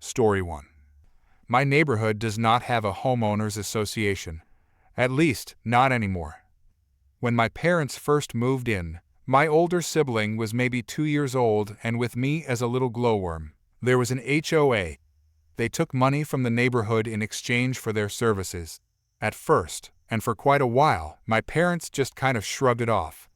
Story 1. My neighborhood does not have a homeowners association. At least, not anymore. When my parents first moved in, my older sibling was maybe 2 years old and with me as a little glowworm. There was an HOA. They took money from the neighborhood in exchange for their services. At first, and for quite a while, my parents just kind of shrugged it off.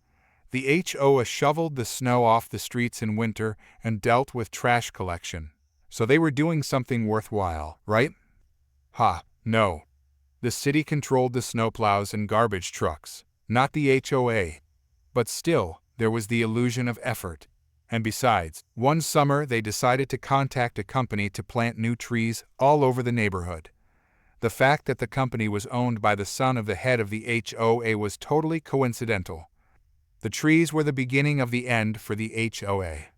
The HOA shoveled the snow off the streets in winter and dealt with trash collection. So they were doing something worthwhile, right? No. The city controlled the snowplows and garbage trucks, not the HOA. But still, there was the illusion of effort. And besides, one summer they decided to contact a company to plant new trees all over the neighborhood. The fact that the company was owned by the son of the head of the HOA was totally coincidental. The trees were the beginning of the end for the HOA.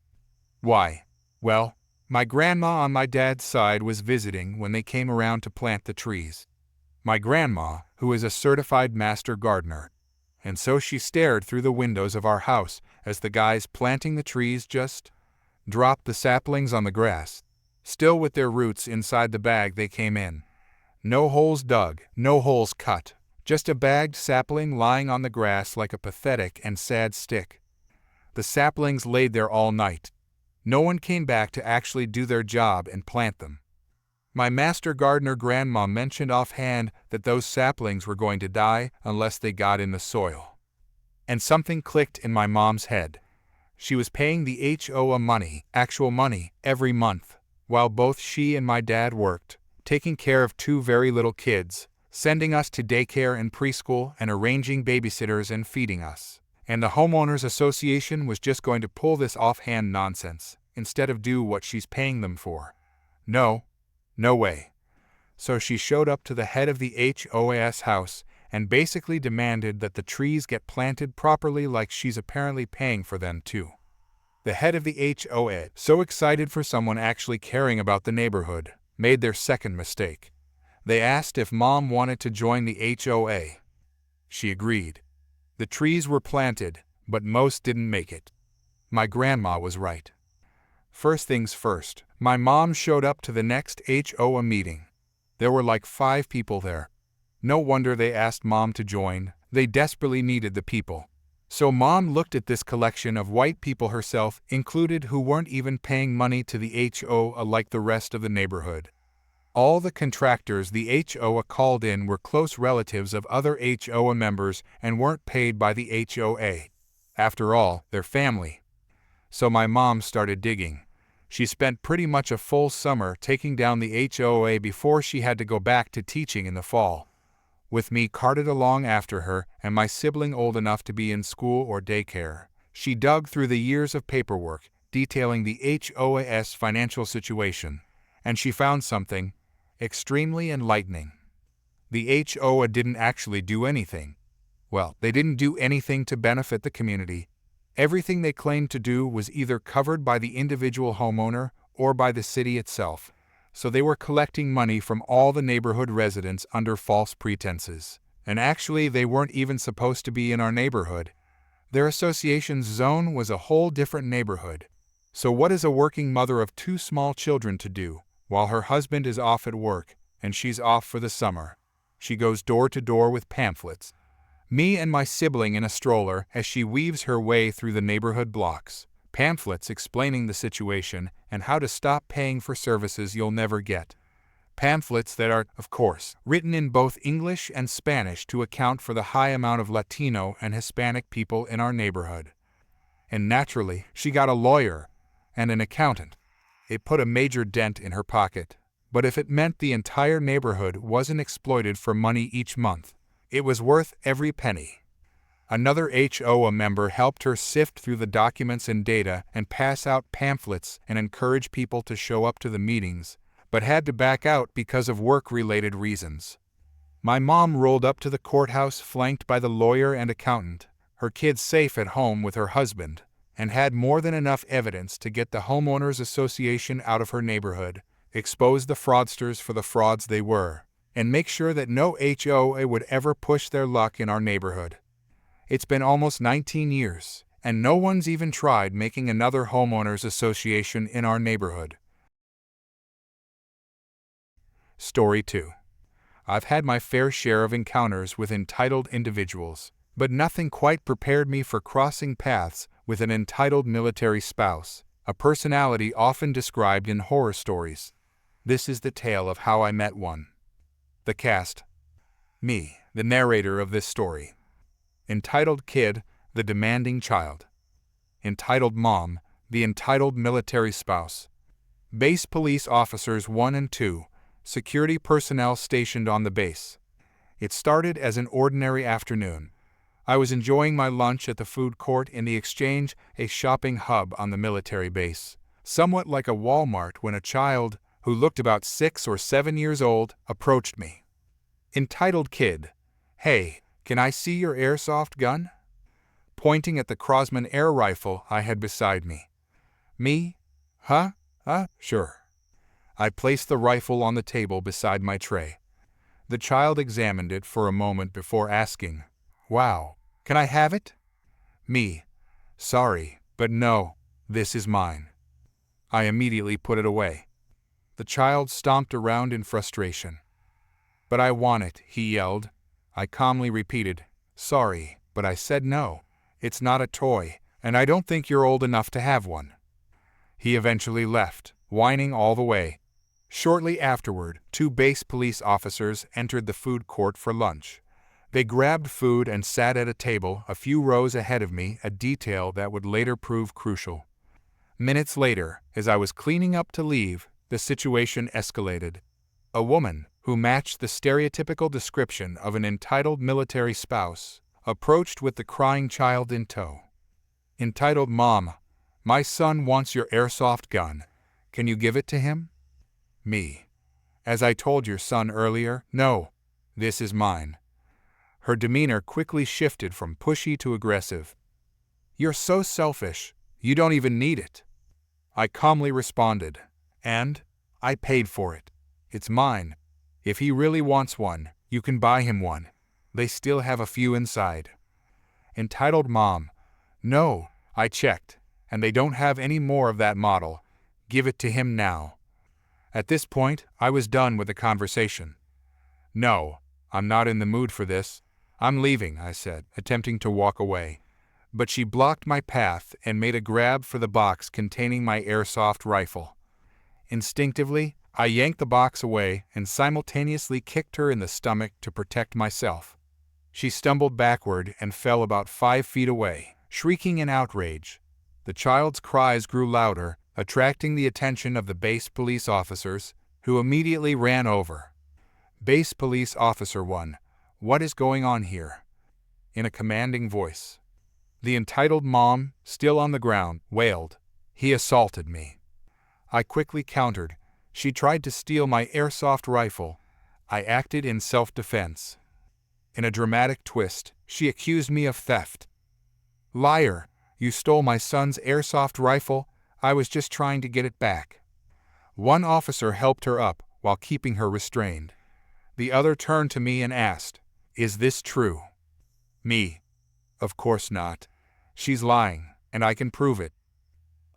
Why? Well, my grandma on my dad's side was visiting when they came around to plant the trees. My grandma, who is a certified master gardener. And so she stared through the windows of our house as the guys planting the trees just dropped the saplings on the grass, still with their roots inside the bag they came in. No holes dug, no holes cut, just a bagged sapling lying on the grass like a pathetic and sad stick. The saplings laid there all night. No one came back to actually do their job and plant them. My master gardener grandma mentioned offhand that those saplings were going to die unless they got in the soil. And something clicked in my mom's head. She was paying the HOA money, actual money, every month, while both she and my dad worked, taking care of 2 very little kids, sending us to daycare and preschool and arranging babysitters and feeding us. And the homeowners association was just going to pull this offhand nonsense, instead of do what she's paying them for. No way. So she showed up to the head of the HOA's house and basically demanded that the trees get planted properly like she's apparently paying for them too. The head of the HOA, so excited for someone actually caring about the neighborhood, made their second mistake. They asked if Mom wanted to join the HOA. She agreed. The trees were planted, but most didn't make it. My grandma was right. First things first, my mom showed up to the next HOA meeting. There were like 5 people there. No wonder they asked Mom to join. They desperately needed the people. So Mom looked at this collection of white people herself included who weren't even paying money to the HOA like the rest of the neighborhood. All the contractors the HOA called in were close relatives of other HOA members and weren't paid by the HOA. After all, they're family. So my mom started digging. She spent pretty much a full summer taking down the HOA before she had to go back to teaching in the fall. With me carted along after her and my sibling old enough to be in school or daycare, she dug through the years of paperwork detailing the HOA's financial situation, and she found something extremely enlightening. The HOA didn't actually do anything. Well, they didn't do anything to benefit the community. Everything they claimed to do was either covered by the individual homeowner or by the city itself, so they were collecting money from all the neighborhood residents under false pretenses. And actually, they weren't even supposed to be in our neighborhood. Their association's zone was a whole different neighborhood. So what is a working mother of 2 small children to do while her husband is off at work and she's off for the summer? She goes door to door with pamphlets. Me and my sibling in a stroller as she weaves her way through the neighborhood blocks. Pamphlets explaining the situation and how to stop paying for services you'll never get. Pamphlets that are, of course, written in both English and Spanish to account for the high amount of Latino and Hispanic people in our neighborhood. And naturally, she got a lawyer and an accountant. It put a major dent in her pocket. But if it meant the entire neighborhood wasn't exploited for money each month, it was worth every penny. Another HOA member helped her sift through the documents and data and pass out pamphlets and encourage people to show up to the meetings, but had to back out because of work-related reasons. My mom rolled up to the courthouse flanked by the lawyer and accountant, her kids safe at home with her husband, and had more than enough evidence to get the homeowners association out of her neighborhood, expose the fraudsters for the frauds they were, and make sure that no HOA would ever push their luck in our neighborhood. It's been almost 19 years, and no one's even tried making another homeowners association in our neighborhood. Story 2. I've had my fair share of encounters with entitled individuals, but nothing quite prepared me for crossing paths with an entitled military spouse, a personality often described in horror stories. This is the tale of how I met one. The cast. Me, the narrator of this story. Entitled kid, the demanding child. Entitled mom, the entitled military spouse. Base police officers 1 and 2, security personnel stationed on the base. It started as an ordinary afternoon. I was enjoying my lunch at the food court in the Exchange, a shopping hub on the military base, somewhat like a Walmart, when a child, who looked about 6 or 7 years old, approached me. Entitled kid, "Hey, can I see your airsoft gun?" Pointing at the Crosman air rifle I had beside me. Me? Huh? Sure. I placed the rifle on the table beside my tray. The child examined it for a moment before asking, "Wow, can I have it?" Me. "Sorry, but no, this is mine." I immediately put it away. The child stomped around in frustration. "But I want it," he yelled. I calmly repeated, "Sorry, but I said no. It's not a toy, and I don't think you're old enough to have one." He eventually left, whining all the way. Shortly afterward, 2 base police officers entered the food court for lunch. They grabbed food and sat at a table a few rows ahead of me, a detail that would later prove crucial. Minutes later, as I was cleaning up to leave, the situation escalated. A woman, who matched the stereotypical description of an entitled military spouse, approached with the crying child in tow. Entitled mom, "My son wants your airsoft gun. Can you give it to him?" Me. "As I told your son earlier, no. This is mine." Her demeanor quickly shifted from pushy to aggressive. "You're so selfish. You don't even need it." I calmly responded, "And I paid for it. It's mine. If he really wants one, you can buy him one. They still have a few inside." Entitled mom, "No, I checked, and they don't have any more of that model. Give it to him now." At this point, I was done with the conversation. "No, I'm not in the mood for this. I'm leaving," I said, attempting to walk away. But she blocked my path and made a grab for the box containing my airsoft rifle. Instinctively, I yanked the box away and simultaneously kicked her in the stomach to protect myself. She stumbled backward and fell about 5 feet away, shrieking in outrage. The child's cries grew louder, attracting the attention of the base police officers, who immediately ran over. Base Police Officer 1, "What is going on here?" In a commanding voice. The entitled mom, still on the ground, wailed, "He assaulted me." I quickly countered. She tried to steal my airsoft rifle. I acted in self-defense. In a dramatic twist, she accused me of theft. "Liar, you stole my son's airsoft rifle. I was just trying to get it back." One officer helped her up while keeping her restrained. The other turned to me and asked, "Is this true?" Me. "Of course not. She's lying, and I can prove it."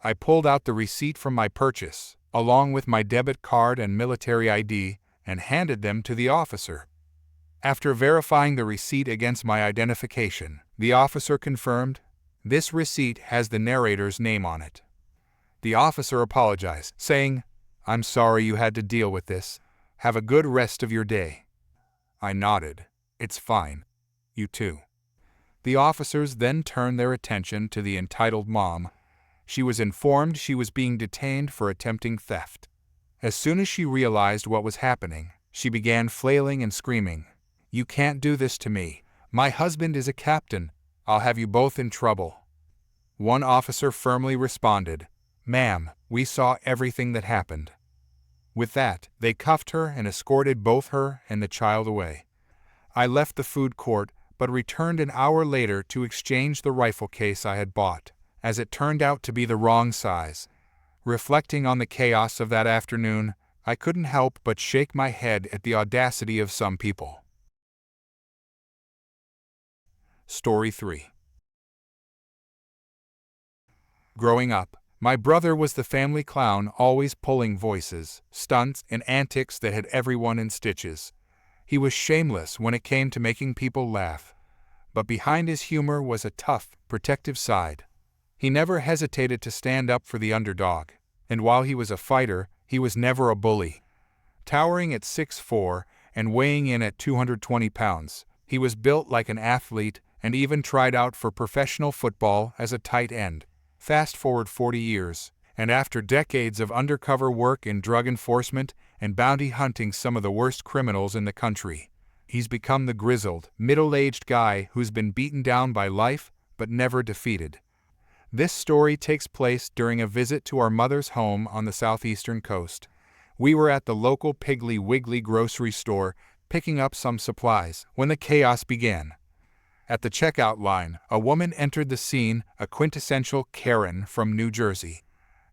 I pulled out the receipt from my purchase, along with my debit card and military ID, and handed them to the officer. After verifying the receipt against my identification, the officer confirmed, "This receipt has the narrator's name on it." The officer apologized, saying, "I'm sorry you had to deal with this. Have a good rest of your day." I nodded. "It's fine. You too." The officers then turned their attention to the entitled mom. She was informed she was being detained for attempting theft. As soon as she realized what was happening, she began flailing and screaming, "You can't do this to me. My husband is a captain. I'll have you both in trouble." One officer firmly responded, "Ma'am, we saw everything that happened." With that, they cuffed her and escorted both her and the child away. I left the food court, but returned an hour later to exchange the rifle case I had bought, as it turned out to be the wrong size. Reflecting on the chaos of that afternoon, I couldn't help but shake my head at the audacity of some people. Story 3. Growing up, My brother was the family clown, always pulling voices, stunts, and antics that had everyone in stitches. He was shameless when it came to making people laugh. But behind his humor was a tough, protective side. He never hesitated to stand up for the underdog. And while he was a fighter, he was never a bully. Towering at 6'4" and weighing in at 220 pounds, he was built like an athlete and even tried out for professional football as a tight end. Fast forward 40 years, and after decades of undercover work in drug enforcement and bounty hunting some of the worst criminals in the country, he's become the grizzled, middle-aged guy who's been beaten down by life but never defeated. This story takes place during a visit to our mother's home on the southeastern coast. We were at the local Piggly Wiggly grocery store picking up some supplies when the chaos began. At the checkout line, a woman entered the scene, a quintessential Karen from New Jersey.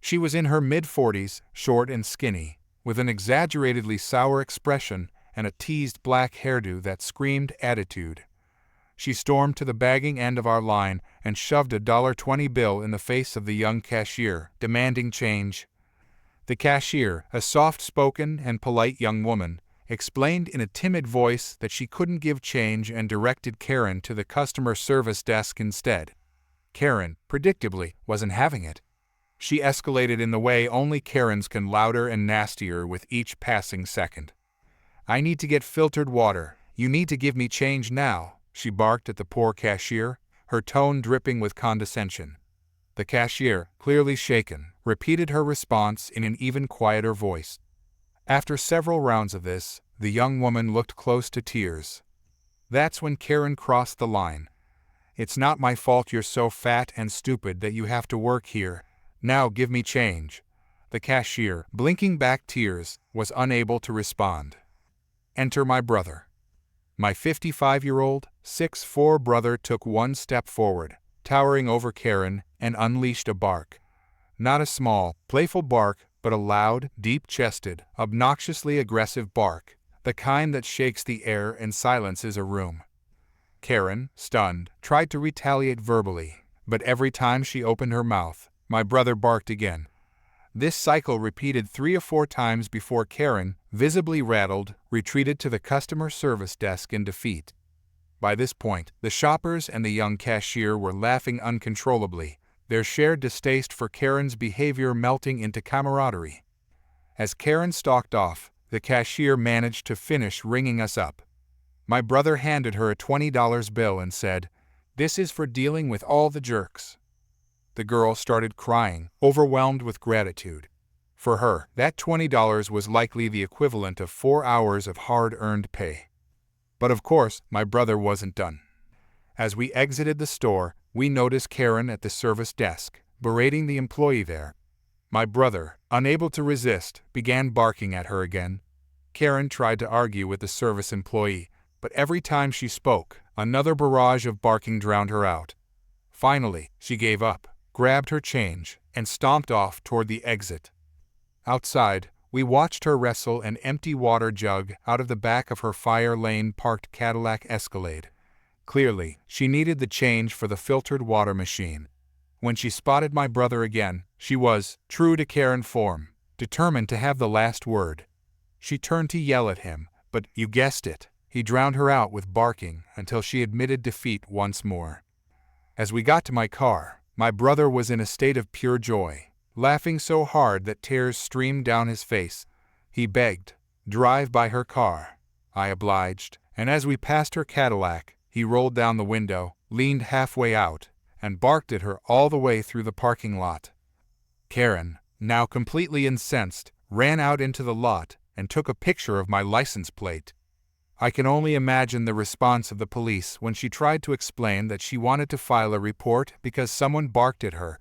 She was in her mid-40s, short and skinny, with an exaggeratedly sour expression and a teased black hairdo that screamed attitude. She stormed to the bagging end of our line and shoved a $20 bill in the face of the young cashier, demanding change. The cashier, a soft-spoken and polite young woman, explained in a timid voice that she couldn't give change and directed Karen to the customer service desk instead. Karen, predictably, wasn't having it. She escalated in the way only Karens can, louder and nastier with each passing second. "I need to get filtered water. You need to give me change now," she barked at the poor cashier, her tone dripping with condescension. The cashier, clearly shaken, repeated her response in an even quieter voice. After several rounds of this, the young woman looked close to tears. That's when Karen crossed the line. "It's not my fault you're so fat and stupid that you have to work here. Now give me change." The cashier, blinking back tears, was unable to respond. Enter my brother. My 55-year-old, 6'4" brother took one step forward, towering over Karen, and unleashed a bark. Not a small, playful bark, but a loud, deep-chested, obnoxiously aggressive bark, the kind that shakes the air and silences a room. Karen, stunned, tried to retaliate verbally, but every time she opened her mouth, my brother barked again. This cycle repeated 3 or 4 times before Karen, visibly rattled, retreated to the customer service desk in defeat. By this point, the shoppers and the young cashier were laughing uncontrollably, their shared distaste for Karen's behavior melting into camaraderie. As Karen stalked off, the cashier managed to finish ringing us up. My brother handed her a $20 bill and said, "This is for dealing with all the jerks." The girl started crying, overwhelmed with gratitude. For her, that $20 was likely the equivalent of 4 hours of hard-earned pay. But of course, my brother wasn't done. As we exited the store, we noticed Karen at the service desk, berating the employee there. My brother, unable to resist, began barking at her again. Karen tried to argue with the service employee, but every time she spoke, another barrage of barking drowned her out. Finally, she gave up, grabbed her change, and stomped off toward the exit. Outside, we watched her wrestle an empty water jug out of the back of her fire lane-parked Cadillac Escalade. Clearly, she needed the change for the filtered water machine. When she spotted my brother again, she was, true to Karen form, determined to have the last word. She turned to yell at him, but, you guessed it, he drowned her out with barking until she admitted defeat once more. As we got to my car, my brother was in a state of pure joy, laughing so hard that tears streamed down his face. He begged, "Drive by her car." I obliged, and as we passed her Cadillac, he rolled down the window, leaned halfway out, and barked at her all the way through the parking lot. Karen, now completely incensed, ran out into the lot and took a picture of my license plate. I can only imagine the response of the police when she tried to explain that she wanted to file a report because someone barked at her.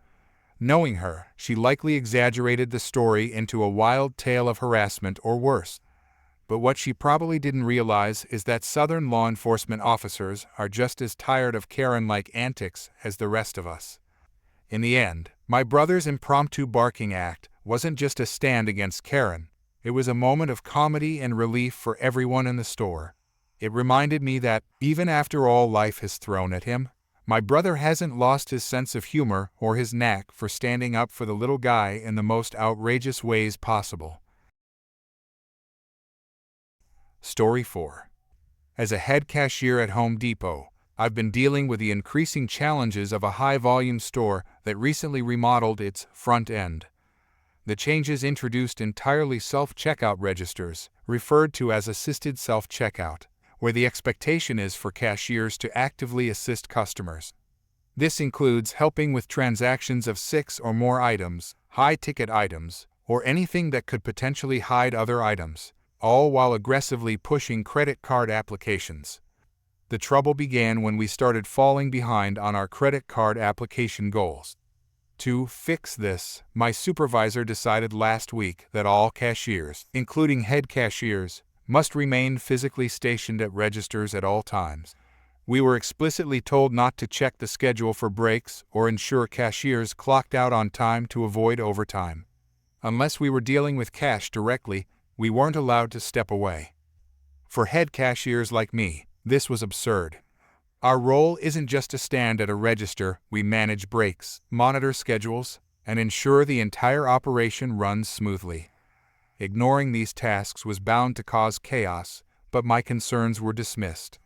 Knowing her, she likely exaggerated the story into a wild tale of harassment or worse. But what she probably didn't realize is that Southern law enforcement officers are just as tired of Karen-like antics as the rest of us. In the end, my brother's impromptu barking act wasn't just a stand against Karen. It was a moment of comedy and relief for everyone in the store. It reminded me that, even after all life has thrown at him, My brother hasn't lost his sense of humor or his knack for standing up for the little guy in the most outrageous ways possible. Story 4. As a head cashier at Home Depot, I've been dealing with the increasing challenges of a high-volume store that recently remodeled its front end. The changes introduced entirely self-checkout registers, referred to as assisted self-checkout, where the expectation is for cashiers to actively assist customers. This includes helping with transactions of 6 or more items, high-ticket items, or anything that could potentially hide other items, all while aggressively pushing credit card applications. The trouble began when we started falling behind on our credit card application goals. To fix this, my supervisor decided last week that all cashiers, including head cashiers, must remain physically stationed at registers at all times. We were explicitly told not to check the schedule for breaks or ensure cashiers clocked out on time to avoid overtime. Unless we were dealing with cash directly, we weren't allowed to step away. For head cashiers like me, this was absurd. Our role isn't just to stand at a register. We manage breaks, monitor schedules, and ensure the entire operation runs smoothly. Ignoring these tasks was bound to cause chaos, but my concerns were dismissed.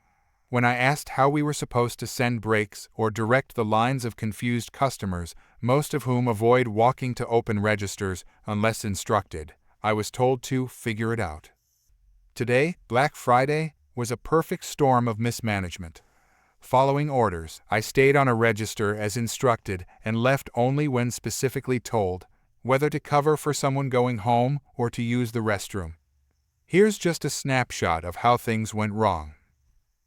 When I asked how we were supposed to send breaks or direct the lines of confused customers, most of whom avoid walking to open registers unless instructed, I was told to figure it out. Today, Black Friday, was a perfect storm of mismanagement. Following orders, I stayed on a register as instructed and left only when specifically told, whether to cover for someone going home or to use the restroom. Here's just a snapshot of how things went wrong.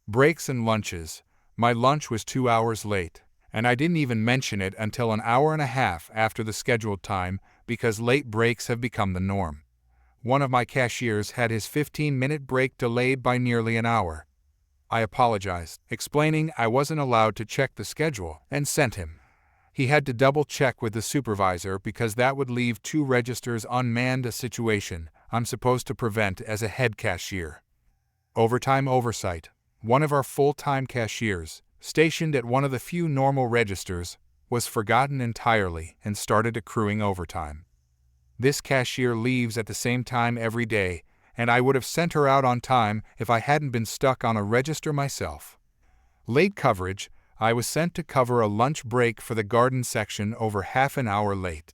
Breaks and lunches. My lunch was 2 hours late, and I didn't even mention it until an hour and a half after the scheduled time because late breaks have become the norm. One of my cashiers had his 15-minute break delayed by nearly an hour. I apologized, explaining I wasn't allowed to check the schedule, and sent him. He had to double-check with the supervisor because that would leave 2 registers unmanned, a situation I'm supposed to prevent as a head cashier. Overtime oversight. One of our full-time cashiers, stationed at one of the few normal registers, was forgotten entirely and started accruing overtime. This cashier leaves at the same time every day, and I would have sent her out on time if I hadn't been stuck on a register myself. Late coverage. I was sent to cover a lunch break for the garden section over half an hour late.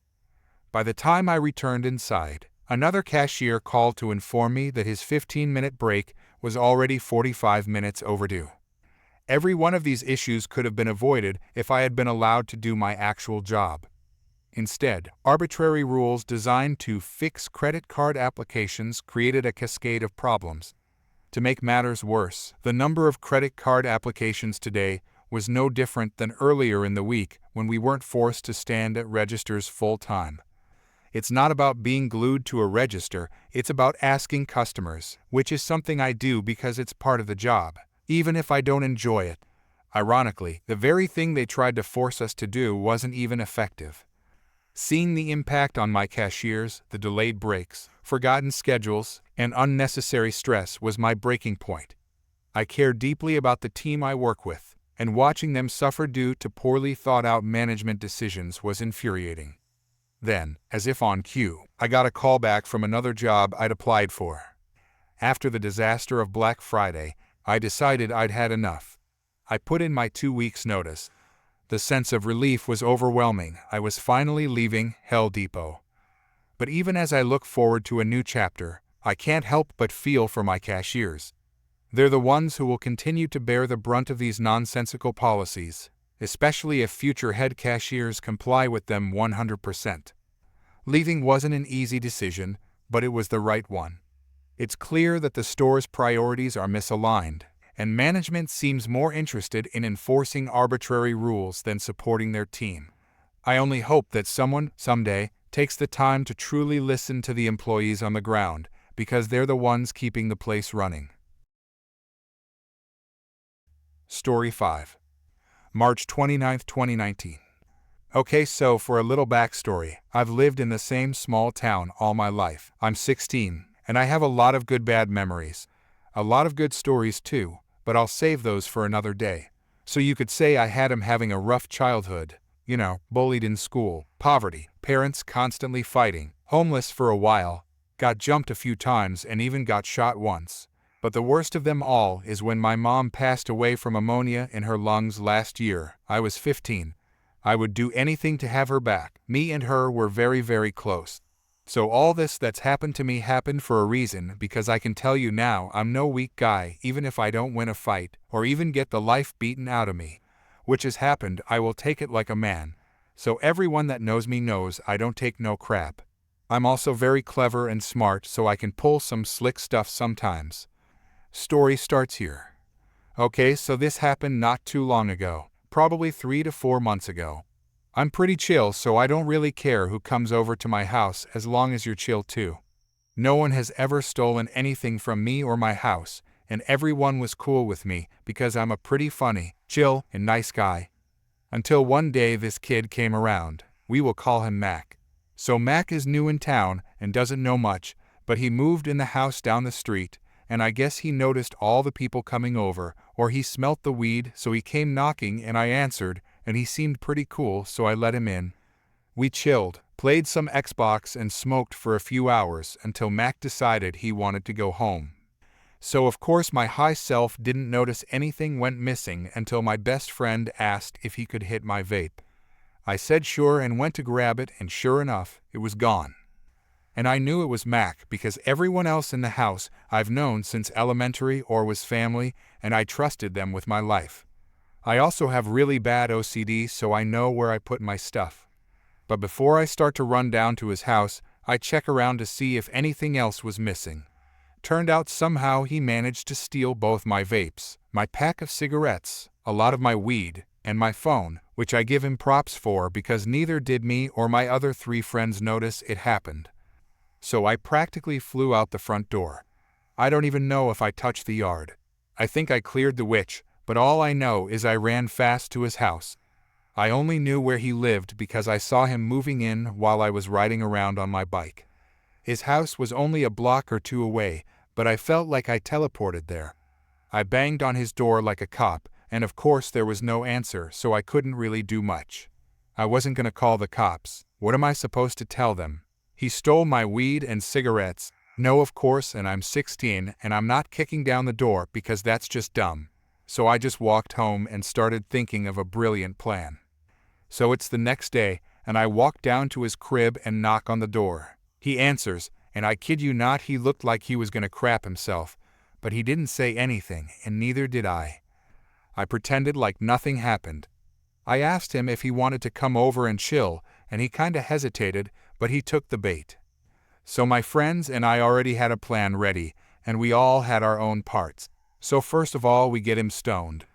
By the time I returned inside, another cashier called to inform me that his 15-minute break was already 45 minutes overdue. Every one of these issues could have been avoided if I had been allowed to do my actual job. Instead, arbitrary rules designed to fix credit card applications created a cascade of problems. To make matters worse, the number of credit card applications today was no different than earlier in the week when we weren't forced to stand at registers full-time. It's not about being glued to a register, it's about asking customers, which is something I do because it's part of the job, even if I don't enjoy it. Ironically, the very thing they tried to force us to do wasn't even effective. Seeing the impact on my cashiers, the delayed breaks, forgotten schedules, and unnecessary stress was my breaking point. I care deeply about the team I work with, and watching them suffer due to poorly thought-out management decisions was infuriating. Then, as if on cue, I got a call back from another job I'd applied for. After the disaster of Black Friday, I decided I'd had enough. I put in my 2 weeks' notice. The sense of relief was overwhelming. I was finally leaving Hell Depot. But even as I look forward to a new chapter, I can't help but feel for my cashiers. They're the ones who will continue to bear the brunt of these nonsensical policies, especially if future head cashiers comply with them 100%. Leaving wasn't an easy decision, but it was the right one. It's clear that the store's priorities are misaligned, and management seems more interested in enforcing arbitrary rules than supporting their team. I only hope that someone, someday, takes the time to truly listen to the employees on the ground, because they're the ones keeping the place running. Story 5. March 29, 2019. Okay, so for a little backstory, I've lived in the same small town all my life. I'm 16, and I have a lot of good bad memories. A lot of good stories too, but I'll save those for another day. So you could say I had him having a rough childhood. Bullied in school, poverty, parents constantly fighting, homeless for a while, got jumped a few times and even got shot once. But the worst of them all is when my mom passed away from ammonia in her lungs last year. I was 15. I would do anything to have her back. Me and her were very, very close. So all this that's happened to me happened for a reason, because I can tell you now I'm no weak guy. Even if I don't win a fight, or even get the life beaten out of me, which has happened, I will take it like a man. So everyone that knows me knows I don't take no crap. I'm also very clever and smart, so I can pull some slick stuff sometimes. Story starts here. Okay, so this happened not too long ago, probably 3 to 4 months ago. I'm pretty chill, so I don't really care who comes over to my house as long as you're chill too. No one has ever stolen anything from me or my house, and everyone was cool with me because I'm a pretty funny, chill, and nice guy. Until one day this kid came around. We will call him Mac. So Mac is new in town and doesn't know much, but he moved in the house down the street, and I guess he noticed all the people coming over, or he smelt the weed, so he came knocking and I answered, and he seemed pretty cool, so I let him in. We chilled, played some Xbox and smoked for a few hours until Mac decided he wanted to go home. So of course my high self didn't notice anything went missing until my best friend asked if he could hit my vape. I said sure and went to grab it, and sure enough, it was gone. And I knew it was Mac because everyone else in the house I've known since elementary or was family, and I trusted them with my life. I also have really bad OCD, so I know where I put my stuff. But before I start to run down to his house, I check around to see if anything else was missing. Turned out somehow he managed to steal both my vapes, my pack of cigarettes, a lot of my weed, and my phone, which I give him props for because neither did me or my other 3 friends notice it happened. So I practically flew out the front door. I don't even know if I touched the yard. I think I cleared the witch, but all I know is I ran fast to his house. I only knew where he lived because I saw him moving in while I was riding around on my bike. His house was only a block or 2 away, but I felt like I teleported there. I banged on his door like a cop, and of course there was no answer, so I couldn't really do much. I wasn't gonna call the cops. What am I supposed to tell them? He stole my weed and cigarettes. No, of course, and I'm 16, and I'm not kicking down the door because that's just dumb. So I just walked home and started thinking of a brilliant plan. So it's the next day, and I walk down to his crib and knock on the door. He answers, and I kid you not, he looked like he was gonna crap himself, but he didn't say anything, and neither did I. I pretended like nothing happened. I asked him if he wanted to come over and chill, and he kinda hesitated, but he took the bait. So my friends and I already had a plan ready, and we all had our own parts. So first of all, we get him stoned.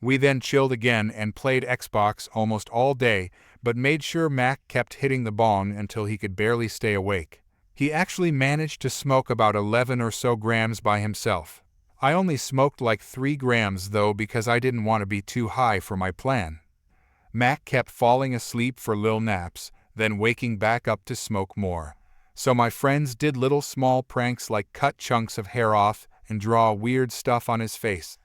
We then chilled again and played Xbox almost all day, but made sure Mac kept hitting the bong until he could barely stay awake. He actually managed to smoke about 11 or so grams by himself. I only smoked like 3 grams though because I didn't want to be too high for my plan. Mac kept falling asleep for little naps, then waking back up to smoke more. So my friends did little small pranks like cut chunks of hair off and draw weird stuff on his face.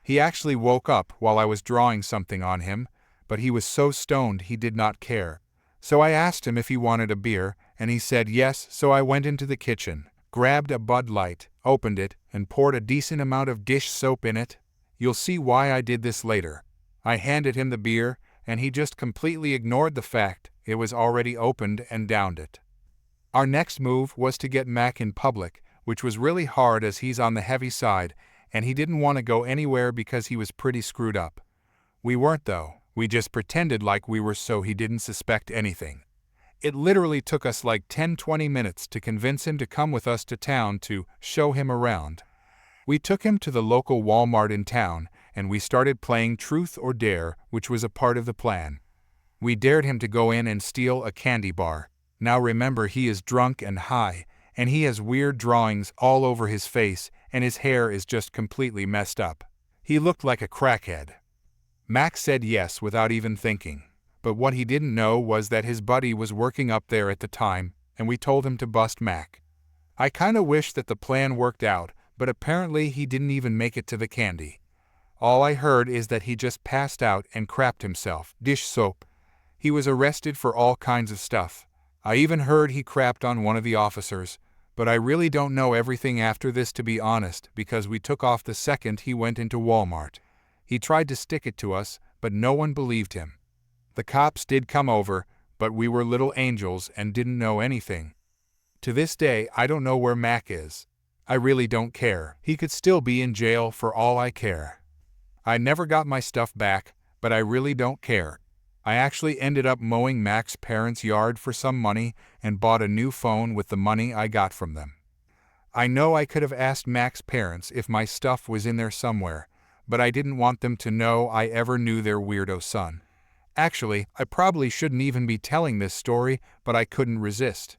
He actually woke up while I was drawing something on him, but he was so stoned he did not care. So I asked him if he wanted a beer, and he said yes, so I went into the kitchen, grabbed a Bud Light, opened it, and poured a decent amount of dish soap in it. You'll see why I did this later. I handed him the beer, and he just completely ignored the fact it was already opened and downed it. Our next move was to get Mac in public, which was really hard as he's on the heavy side, and he didn't want to go anywhere because he was pretty screwed up. We weren't though, we just pretended like we were so he didn't suspect anything. It literally took us like 10-20 minutes to convince him to come with us to town to show him around. We took him to the local Walmart in town, and we started playing Truth or Dare, which was a part of the plan. We dared him to go in and steal a candy bar. Now remember, he is drunk and high, and he has weird drawings all over his face, and his hair is just completely messed up. He looked like a crackhead. Max said yes without even thinking, but what he didn't know was that his buddy was working up there at the time, and we told him to bust Mac. I kinda wish that the plan worked out, but apparently he didn't even make it to the candy. All I heard is that he just passed out and crapped himself. Dish soap. He was arrested for all kinds of stuff. I even heard he crapped on one of the officers, but I really don't know everything after this, to be honest, because we took off the second he went into Walmart. He tried to stick it to us, but no one believed him. The cops did come over, but we were little angels and didn't know anything. To this day, I don't know where Mac is. I really don't care. He could still be in jail for all I care. I never got my stuff back, but I really don't care. I actually ended up mowing Mac's parents' yard for some money and bought a new phone with the money I got from them. I know I could have asked Mac's parents if my stuff was in there somewhere, but I didn't want them to know I ever knew their weirdo son. Actually, I probably shouldn't even be telling this story, but I couldn't resist.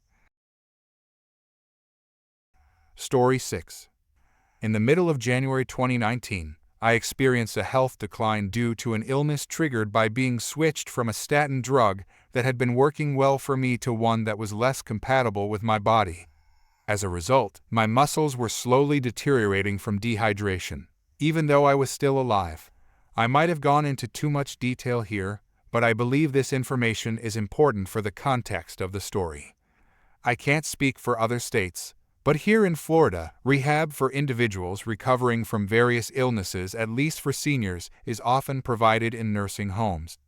Story 6. In the middle of January 2019, I experienced a health decline due to an illness triggered by being switched from a statin drug that had been working well for me to one that was less compatible with my body. As a result, my muscles were slowly deteriorating from dehydration, even though I was still alive. I might have gone into too much detail here, but I believe this information is important for the context of the story. I can't speak for other states, but here in Florida, rehab for individuals recovering from various illnesses, at least for seniors, is often provided in nursing homes.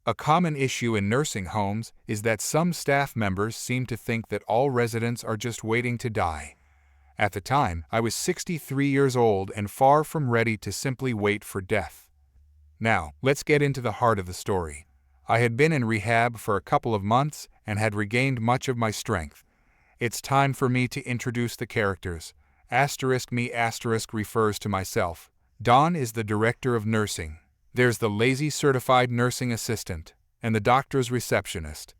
A common issue in nursing homes is that some staff members seem to think that all residents are just waiting to die. At the time, I was 63 years old and far from ready to simply wait for death. Now, let's get into the heart of the story. I had been in rehab for a couple of months and had regained much of my strength. It's time for me to introduce the characters. Me refers to myself. Dawn is the director of nursing. There's the lazy certified nursing assistant, and the doctor's receptionist.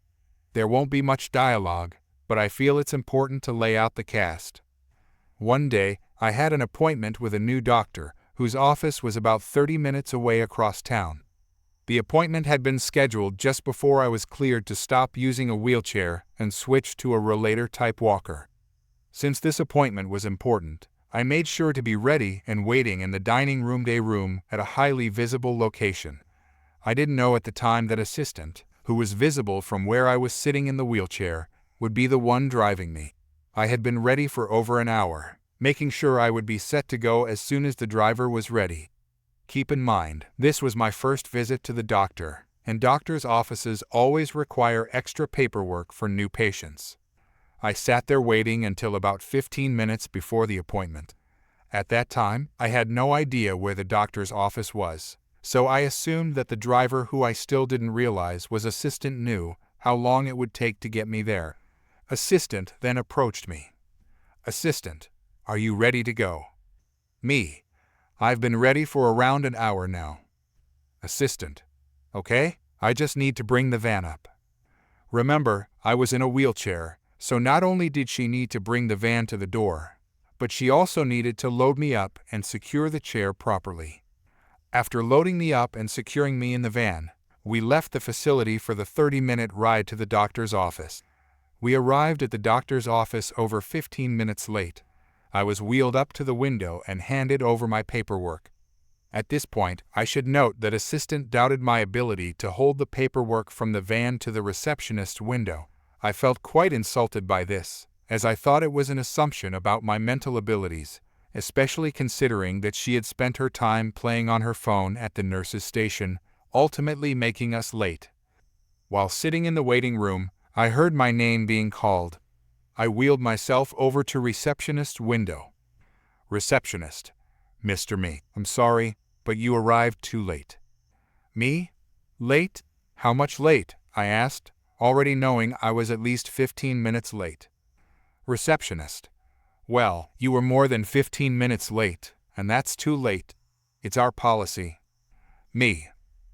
There won't be much dialogue, but I feel it's important to lay out the cast. One day, I had an appointment with a new doctor, whose office was about 30 minutes away across town. The appointment had been scheduled just before I was cleared to stop using a wheelchair and switch to a rollator-type walker. Since this appointment was important, I made sure to be ready and waiting in the dining room day room at a highly visible location. I didn't know at the time that assistant, who was visible from where I was sitting in the wheelchair, would be the one driving me. I had been ready for over an hour, making sure I would be set to go as soon as the driver was ready. Keep in mind, this was my first visit to the doctor, and doctors' offices always require extra paperwork for new patients. I sat there waiting until about 15 minutes before the appointment. At that time, I had no idea where the doctor's office was, so I assumed that the driver, who I still didn't realize was assistant, knew how long it would take to get me there. Assistant then approached me. Assistant, are you ready to go? Me. I've been ready for around an hour now. Assistant. Okay, I just need to bring the van up. Remember, I was in a wheelchair, so not only did she need to bring the van to the door, but she also needed to load me up and secure the chair properly. After loading me up and securing me in the van, we left the facility for the 30-minute ride to the doctor's office. We arrived at the doctor's office over 15 minutes late. I was wheeled up to the window and handed over my paperwork. At this point, I should note that assistant doubted my ability to hold the paperwork from the van to the receptionist's window. I felt quite insulted by this, as I thought it was an assumption about my mental abilities, especially considering that she had spent her time playing on her phone at the nurse's station, ultimately making us late. While sitting in the waiting room, I heard my name being called. I wheeled myself over to receptionist's window. Receptionist. Mr. Me. I'm sorry, but you arrived too late. Me? Late? How much late? I asked, already knowing I was at least 15 minutes late. Receptionist. Well, you were more than 15 minutes late, and that's too late. It's our policy. Me.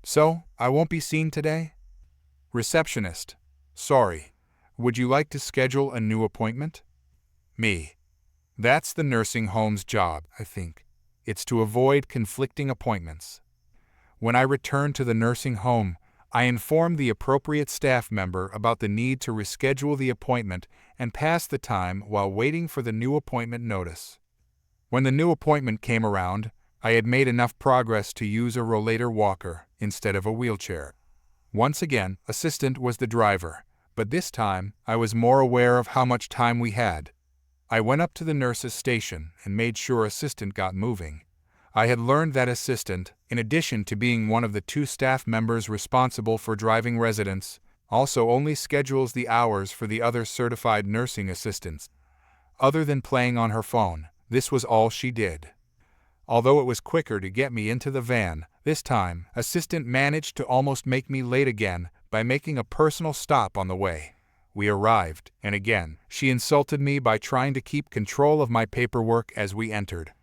So, I won't be seen today? Receptionist. Sorry. Would you like to schedule a new appointment? Me. That's the nursing home's job, I think. It's to avoid conflicting appointments. When I returned to the nursing home, I informed the appropriate staff member about the need to reschedule the appointment and pass the time while waiting for the new appointment notice. When the new appointment came around, I had made enough progress to use a rollator walker instead of a wheelchair. Once again, assistant was the driver, but this time I was more aware of how much time we had. I went up to the nurse's station and made sure assistant got moving. I had learned that assistant, in addition to being one of the 2 staff members responsible for driving residents, also only schedules the hours for the other certified nursing assistants. Other than playing on her phone, this was all she did. Although it was quicker to get me into the van, this time, assistant managed to almost make me late again by making a personal stop on the way. We arrived, and again, she insulted me by trying to keep control of my paperwork as we entered.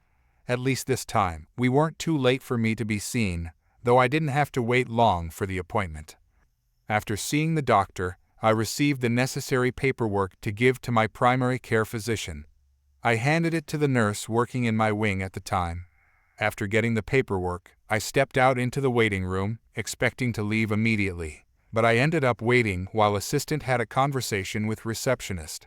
At least this time, we weren't too late for me to be seen, though I didn't have to wait long for the appointment. After seeing the doctor, I received the necessary paperwork to give to my primary care physician. I handed it to the nurse working in my wing at the time. After getting the paperwork, I stepped out into the waiting room, expecting to leave immediately, but I ended up waiting while assistant had a conversation with receptionist.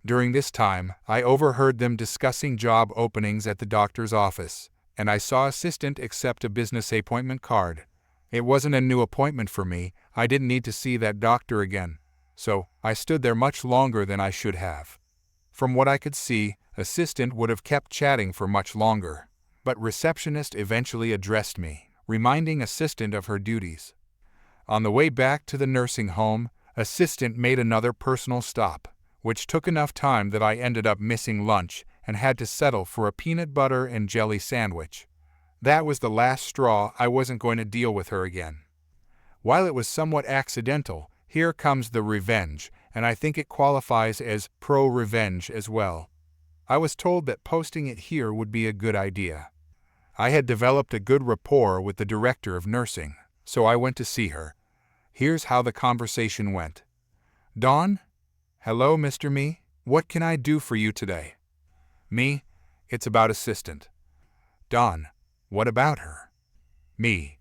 During this time, I overheard them discussing job openings at the doctor's office, and I saw assistant accept a business appointment card. It wasn't a new appointment for me, I didn't need to see that doctor again, so I stood there much longer than I should have. From what I could see, assistant would have kept chatting for much longer, but receptionist eventually addressed me, reminding assistant of her duties. On the way back to the nursing home, assistant made another personal stop, which took enough time that I ended up missing lunch and had to settle for a peanut butter and jelly sandwich. That was the last straw. I wasn't going to deal with her again. While it was somewhat accidental, here comes the revenge, and I think it qualifies as pro-revenge as well. I was told that posting it here would be a good idea. I had developed a good rapport with the director of nursing, so I went to see her. Here's how the conversation went. Dawn? Hello, Mr. Me. What can I do for you today? Me. It's about assistant. Dawn. What about her? Me.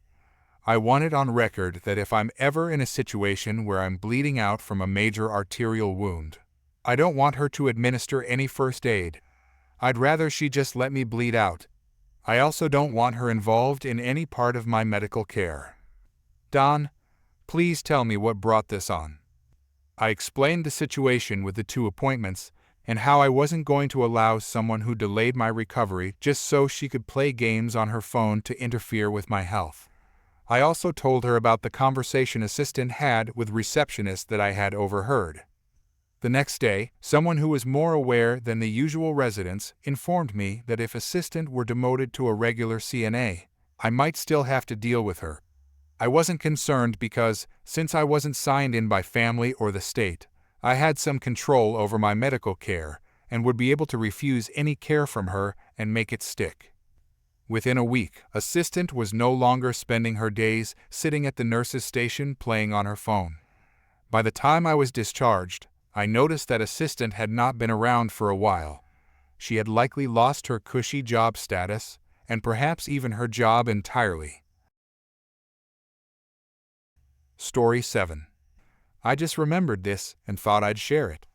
I want it on record that if I'm ever in a situation where I'm bleeding out from a major arterial wound, I don't want her to administer any first aid. I'd rather she just let me bleed out. I also don't want her involved in any part of my medical care. Dawn, please tell me what brought this on. I explained the situation with the 2 appointments and how I wasn't going to allow someone who delayed my recovery just so she could play games on her phone to interfere with my health. I also told her about the conversation assistant had with receptionist that I had overheard. The next day, someone who was more aware than the usual residents informed me that if assistant were demoted to a regular CNA, I might still have to deal with her. I wasn't concerned because, since I wasn't signed in by family or the state, I had some control over my medical care and would be able to refuse any care from her and make it stick. Within a week, assistant was no longer spending her days sitting at the nurse's station playing on her phone. By the time I was discharged, I noticed that assistant had not been around for a while. She had likely lost her cushy job status, and perhaps even her job entirely. Story 7. I just remembered this and thought I'd share it.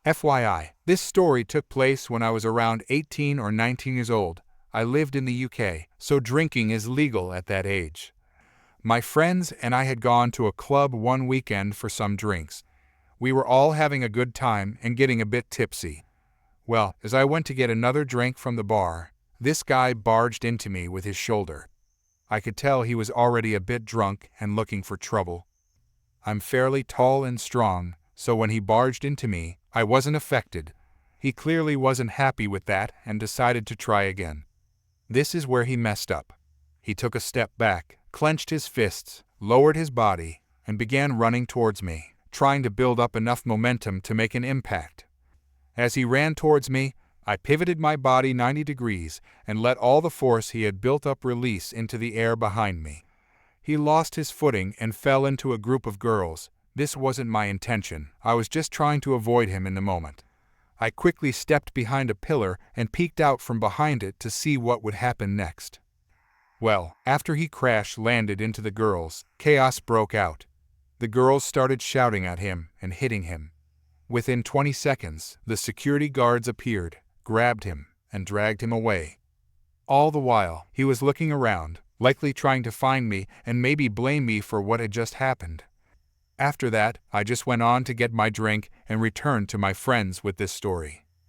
FYI, this story took place when I was around 18 or 19 years old. I lived in the UK, so drinking is legal at that age. My friends and I had gone to a club one weekend for some drinks. We were all having a good time and getting a bit tipsy. Well, as I went to get another drink from the bar, this guy barged into me with his shoulder. I could tell he was already a bit drunk and looking for trouble. I'm fairly tall and strong, so when he barged into me, I wasn't affected. He clearly wasn't happy with that and decided to try again. This is where he messed up. He took a step back, clenched his fists, lowered his body, and began running towards me, trying to build up enough momentum to make an impact. As he ran towards me, I pivoted my body 90 degrees and let all the force he had built up release into the air behind me. He lost his footing and fell into a group of girls. This wasn't my intention. I was just trying to avoid him in the moment. I quickly stepped behind a pillar and peeked out from behind it to see what would happen next. Well, after he crash-landed into the girls, chaos broke out. The girls started shouting at him and hitting him. Within 20 seconds, the security guards appeared, grabbed him, and dragged him away. All the while, he was looking around, likely trying to find me and maybe blame me for what had just happened. After that, I just went on to get my drink and returned to my friends with this story.